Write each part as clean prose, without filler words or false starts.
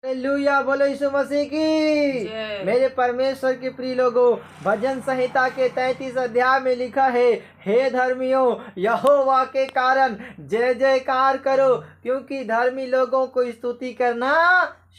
Hallelujah, बोलो यीशु मसीह की। मेरे परमेश्वर के प्रिय लोगों, भजन संहिता के 33 अध्याय में लिखा है, हे धर्मियों, यहोवा के कारण जय जयकार करो, क्योंकि धर्मी लोगों को स्तुति करना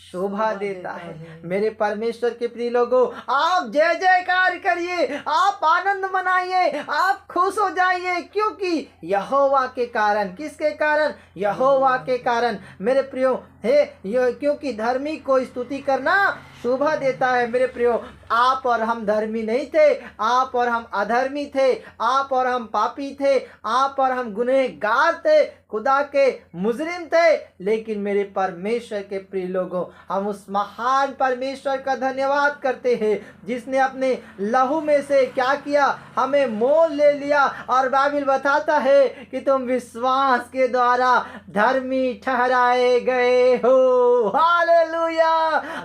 शोभा देता है। मेरे परमेश्वर के प्रिय लोगों, आप जय जयकार करिए, आप आनंद मनाइए, आप खुश हो जाइए, क्योंकि यहोवा के कारण। किसके कारण? यहोवा के कारण। मेरे प्रियो, क्योंकि धर्मी को स्तुति करना शोभा देता है। मेरे प्रियो, आप और हम धर्मी नहीं थे, आप और हम अधर्मी थे, आप और हम पापी थे, आप और हम गुनहगार थे, खुदा के मुजरिम थे। लेकिन मेरे परमेश्वर के प्रिय लोगों, हम उस महान परमेश्वर का धन्यवाद करते हैं, जिसने अपने लहू में से क्या किया? हमें मोल ले लिया। और बाइबल बताता है कि तुम विश्वास के द्वारा धर्मी ठहराए गए हो। हालेलुया!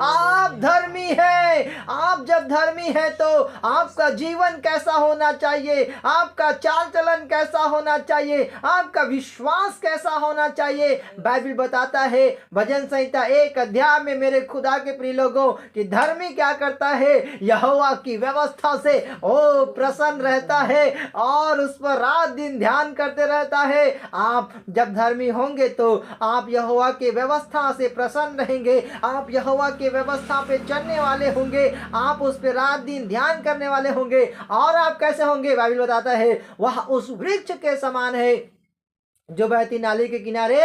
आप धर्मी है। आप जब धर्मी है तो आपका जीवन कैसा होना चाहिए? आपका चाल चलन कैसा होना चाहिए? आपका विश्वास कैसा होना चाहिए? बाइबल बताता है भजन संहिता 1 अध्याय में, मेरे खुदा के प्रिय लोगों, कि धर्मी क्या करता है? यहोवा की व्यवस्था से ओ प्रसन्न रहता है और उस पर रात दिन ध्यान करते रहता है। आप जब धर्मी होंगे तो आप यहोवा की व्यवस्था से प्रसन्न रहेंगे, आप यहोवा की व्यवस्था पे चलने वाले होंगे, आप उस पे रात दिन ध्यान करने वाले होंगे। और आप कैसे होंगे? बाइबल बताता है वह उस वृक्ष के समान है जो बहती नाली के किनारे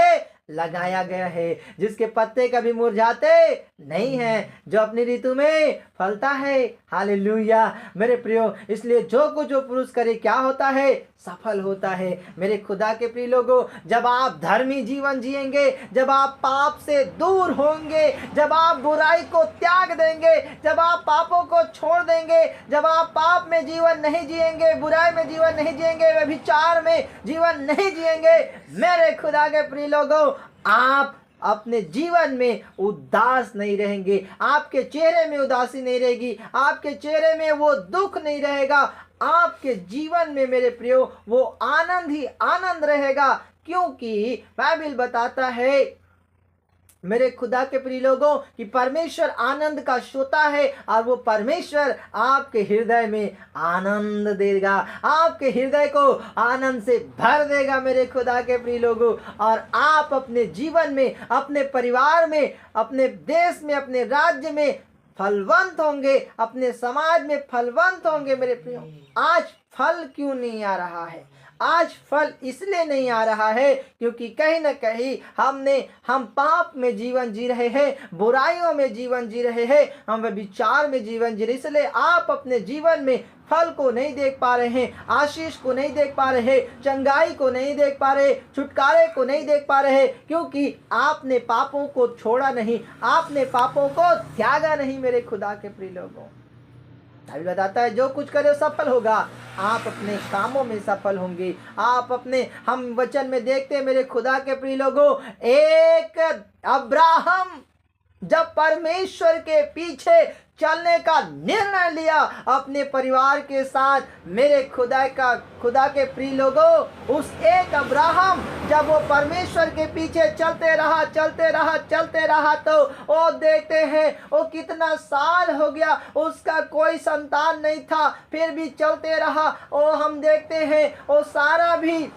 लगाया गया है, जिसके पत्ते कभी मुरझाते नहीं हैं, जो अपनी ऋतु में फलता है। हालेलुया! मेरे प्रियो, इसलिए जो कुछ जो पुरुष करे क्या होता है? सफल होता है। मेरे खुदा के प्रिय लोगों, जब आप धर्मी जीवन जिएंगे, जब आप पाप से दूर होंगे, जब आप बुराई को त्याग देंगे, जब आप पापों को छोड़ देंगे, जब आप पाप में जीवन नहीं जिएंगे, बुराई में जीवन नहीं जिएंगे, व्यभिचार में जीवन नहीं जिएंगे, मेरे खुदा के प्रिय लोगों, आप अपने जीवन में उदास नहीं रहेंगे, आपके चेहरे में उदासी नहीं रहेगी, आपके चेहरे में वो दुख नहीं रहेगा, आपके जीवन में मेरे प्रियो वो आनंद ही आनंद रहेगा। क्योंकि बाइबल बताता है मेरे खुदा के प्रिय लोगों कि परमेश्वर आनंद का श्रोता है, और वो परमेश्वर आपके हृदय में आनंद देगा, आपके हृदय को आनंद से भर देगा मेरे खुदा के प्रिय लोगों। और आप अपने जीवन में, अपने परिवार में, अपने देश में, अपने राज्य में फलवंत होंगे, अपने समाज में फलवंत होंगे। मेरे प्रियो, आज फल क्यों नहीं आ रहा है? आज फल इसलिए नहीं आ रहा है क्योंकि कहीं ना कहीं हम पाप में जीवन जी रहे हैं, बुराइयों में जीवन जी रहे हैं, हम विचार में जीवन जी रहे। इसलिए आप अपने जीवन में फल को नहीं देख पा रहे हैं, आशीष को नहीं देख पा रहे, चंगाई को नहीं देख पा रहे, छुटकारे को नहीं देख पा रहे, क्योंकि आपने पापों को छोड़ा नहीं, आपने पापों को त्यागा नहीं। मेरे खुदा के प्रिय लोगों, बाइबल बताता है जो कुछ करे सफल होगा। आप अपने कामों में सफल होंगे, आप अपने, हम वचन में देखते हैं मेरे खुदा के प्रिय लोगों, एक अब्राहम जब परमेश्वर के पीछे चलने का निर्णय लिया अपने परिवार के साथ, मेरे खुदा के प्रिय लोगों, उस एक अब्राहम जब वो परमेश्वर के पीछे चलते रहा तो वो देखते हैं वो कितना साल हो गया, उसका कोई संतान नहीं था, फिर भी चलते रहा। वो हम देखते हैं वो सारा भी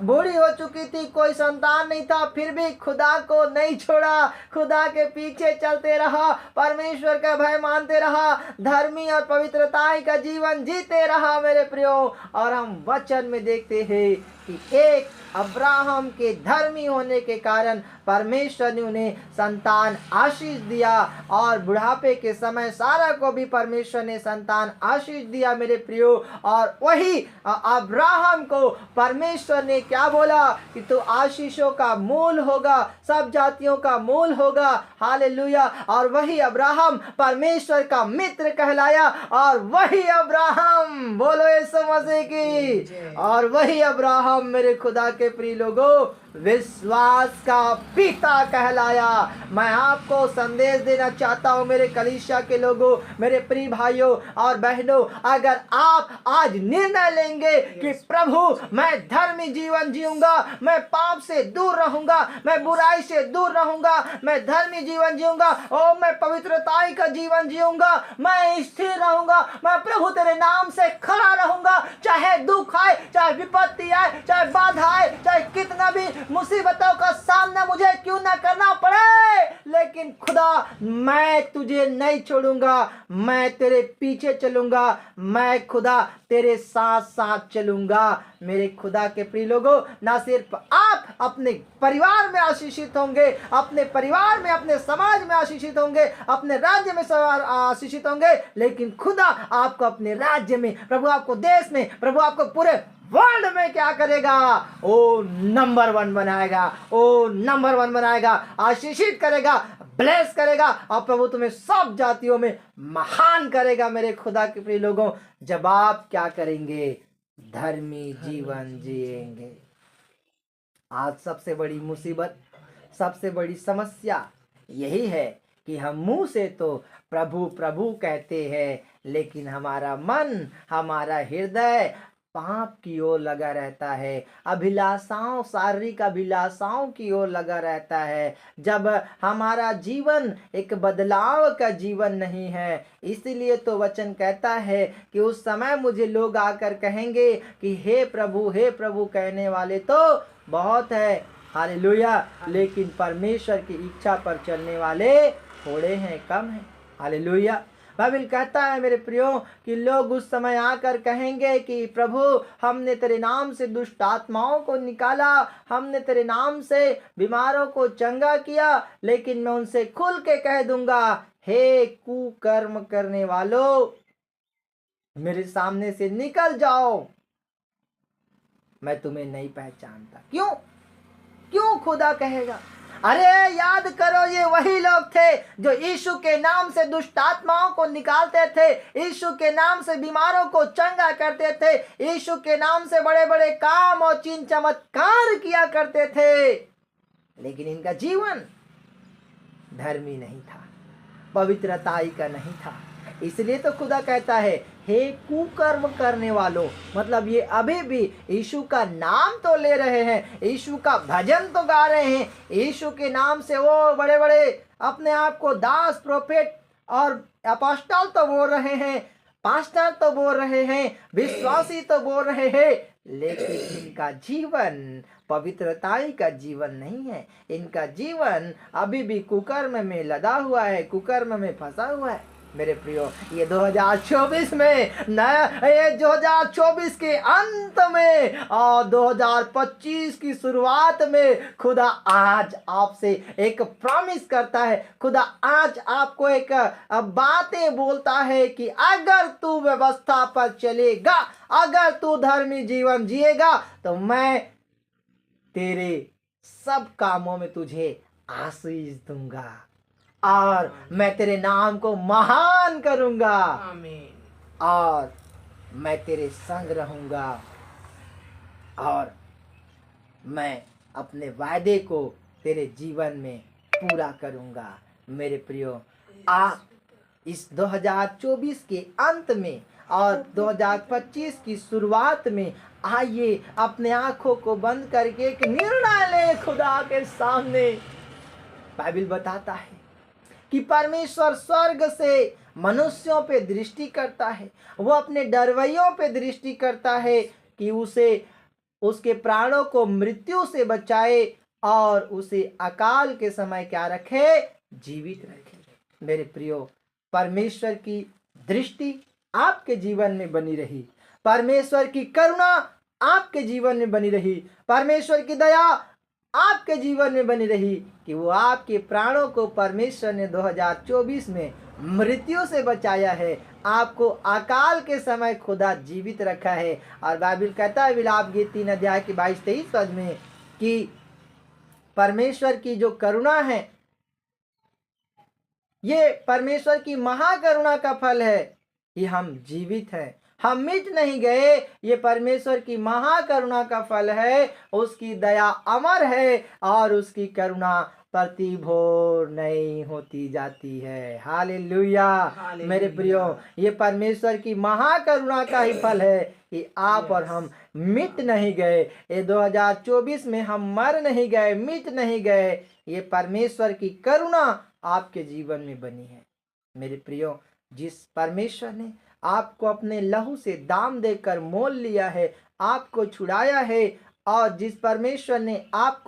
बूढ़ी हो चुकी थी, कोई संतान नहीं था, फिर भी खुदा को नहीं छोड़ा, खुदा के पीछे चलते रहा, परमेश्वर का भय मानते रहा, धर्मी और पवित्रता का जीवन जीते रहा मेरे प्रियो। और हम वचन में देखते हैं कि एक अब्राहम के धर्मी होने के कारण परमेश्वर ने उन्हें संतान आशीष दिया, और बुढ़ापे के समय सारा को भी परमेश्वर ने संतान आशीष दिया मेरे प्रियो। और वही अब्राहम को परमेश्वर ने क्या बोला कि तू आशीषों का मूल होगा, सब जातियों का मूल होगा। हालेलुया! और वही अब्राहम परमेश्वर का मित्र कहलाया, और वही अब्राहम, बोलो यीशु मसीह की, और वही अब्राहम मेरे खुदा के प्रिय लोगों विश्वास का पिता कहलाया। मैं आपको संदेश देना चाहता हूँ मेरे कलीसिया के लोगों, मेरे प्रिय भाइयों और बहनों, अगर आप आज निर्णय लेंगे कि प्रभु मैं धर्मी जीवन जीऊंगा, मैं पाप से दूर रहूंगा, मैं बुराई से दूर रहूंगा, मैं धर्मी जीवन जीऊंगा, और मैं पवित्रताई का जीवन जीऊंगा, मैं स्थिर रहूंगा, मैं प्रभु तेरे नाम से खड़ा रहूंगा, चाहे दुख आए, चाहे विपत्ति आए, चाहे बाधा आए, चाहे कितना भी मुसीबतों का सामना मुझे क्यों ना करना पड़े, लेकिन खुदा मैं तुझे नहीं छोड़ूंगा, मैं तेरे पीछे चलूंगा, मैं खुदा तेरे साथ साथ चलूंगा। मेरे खुदा के प्रिय लोगों, ना सिर्फ आप अपने परिवार में आशीषित होंगे, अपने परिवार में, अपने समाज में आशीषित होंगे, अपने राज्य में आशीषित होंगे, लेकिन खुदा आपको अपने राज्य में, प्रभु आपको देश में, प्रभु आपको पूरे वर्ल्ड में क्या करेगा, ओ नंबर 1 बनाएगा, ओ नंबर 1 बनाएगा, आशीषित करेगा, ब्लेस करेगा, और प्रभु तुम्हें सब जातियों में महान करेगा। मेरे खुदा के प्रिय लोगों, जब आप क्या करेंगे, धर्मी जीवन जिएंगे। आज सबसे बड़ी मुसीबत, सबसे बड़ी समस्या यही है कि हम मुंह से तो प्रभु प्रभु कहते हैं, लेकिन हमारा मन, हमारा हृदय पाप की ओर लगा रहता है, अभिलाषाओं, शारीरिक अभिलाषाओं की ओर लगा रहता है। जब हमारा जीवन एक बदलाव का जीवन नहीं है, इसलिए तो वचन कहता है कि उस समय मुझे लोग आकर कहेंगे कि हे प्रभु कहने वाले तो बहुत है, हालेलुया, लेकिन परमेश्वर की इच्छा पर चलने वाले थोड़े हैं, कम हैं। हालेलुया। बाइबल कहता है मेरे प्रियो कि लोग उस समय आकर कहेंगे कि प्रभु हमने तेरे नाम से दुष्ट आत्माओं को निकाला, हमने तेरे नाम से बीमारों को चंगा किया, लेकिन मैं उनसे खुल के कह दूंगा, हे कुकर्म करने वालों, मेरे सामने से निकल जाओ, मैं तुम्हें नहीं पहचानता। क्यों खुदा कहेगा? अरे याद करो, ये वही लोग थे जो यीशु के नाम से दुष्ट आत्माओं को निकालते थे, यीशु के नाम से बीमारों को चंगा करते थे, यीशु के नाम से बड़े बड़े काम और चिन्ह चमत्कार किया करते थे, लेकिन इनका जीवन धर्मी नहीं था, पवित्रताई का नहीं था। इसलिए तो खुदा कहता है, हे कुकर्म करने वालों, मतलब ये अभी भी यीशु का नाम तो ले रहे हैं, यीशु का भजन तो गा रहे हैं, यीशु के नाम से वो बड़े बड़े अपने आप को दास, प्रोफेट और अपोस्टल तो बोल रहे हैं, पास्टर तो बोल रहे हैं, विश्वासी तो बोल रहे हैं, लेकिन इनका जीवन पवित्रताई का जीवन नहीं है। इनका जीवन अभी भी कुकर्म में लदा हुआ है, कुकर्म में फंसा हुआ है। मेरे प्रियो, ये 2024 में नया, ये 2024 के अंत में और 2025 की शुरुआत में खुदा आज आपसे एक प्रॉमिस करता है, खुदा आज आपको एक बातें बोलता है कि अगर तू व्यवस्था पर चलेगा, अगर तू धर्मी जीवन जिएगा, तो मैं तेरे सब कामों में तुझे आशीष दूंगा और मैं तेरे नाम को महान करूंगा, आमीन, और मैं तेरे संग रहूंगा और मैं अपने वायदे को तेरे जीवन में पूरा करूंगा। मेरे प्रियो, आप इस 2024 के अंत में और 2025 की शुरुआत में आइए अपने आंखों को बंद करके एक निर्णय ले खुदा के सामने। बाइबल बताता है कि परमेश्वर स्वर्ग से मनुष्यों पे दृष्टि करता है, वो अपने डरवैयों पे दृष्टि करता है कि उसे, उसके प्राणों को मृत्यु से बचाए और उसे अकाल के समय क्या रखे, जीवित रखे। मेरे प्रियो, परमेश्वर की दृष्टि आपके जीवन में बनी रही, परमेश्वर की करुणा आपके जीवन में बनी रही, परमेश्वर की दया आपके जीवन में बनी रही कि वो आपके प्राणों को परमेश्वर ने 2024 में मृत्यु से बचाया है, आपको अकाल के समय खुदा जीवित रखा है। और बाइबल कहता है विलाप गीत 3 अध्याय के 22-23 पद में कि परमेश्वर की जो करुणा है, ये परमेश्वर की महाकरुणा का फल है कि हम जीवित हैं, हम मिट नहीं गए। ये परमेश्वर की महाकरुणा का फल है। उसकी दया अमर है और उसकी करुणा प्रतिभोर नहीं होती जाती है। हालेलुया। मेरे प्रियो, ये परमेश्वर की महाकरुणा का ही फल है कि आप और हम मिट नहीं गए। ये 2024 में हम मर नहीं गए, मिट नहीं गए। ये परमेश्वर की करुणा आपके जीवन में बनी है। मेरे प्रियो, जिस परमेश्वर ने आपको अपने लहू से दाम देकर मोल लिया है, आपको छुड़ाया है, और जिस परमेश्वर ने आपको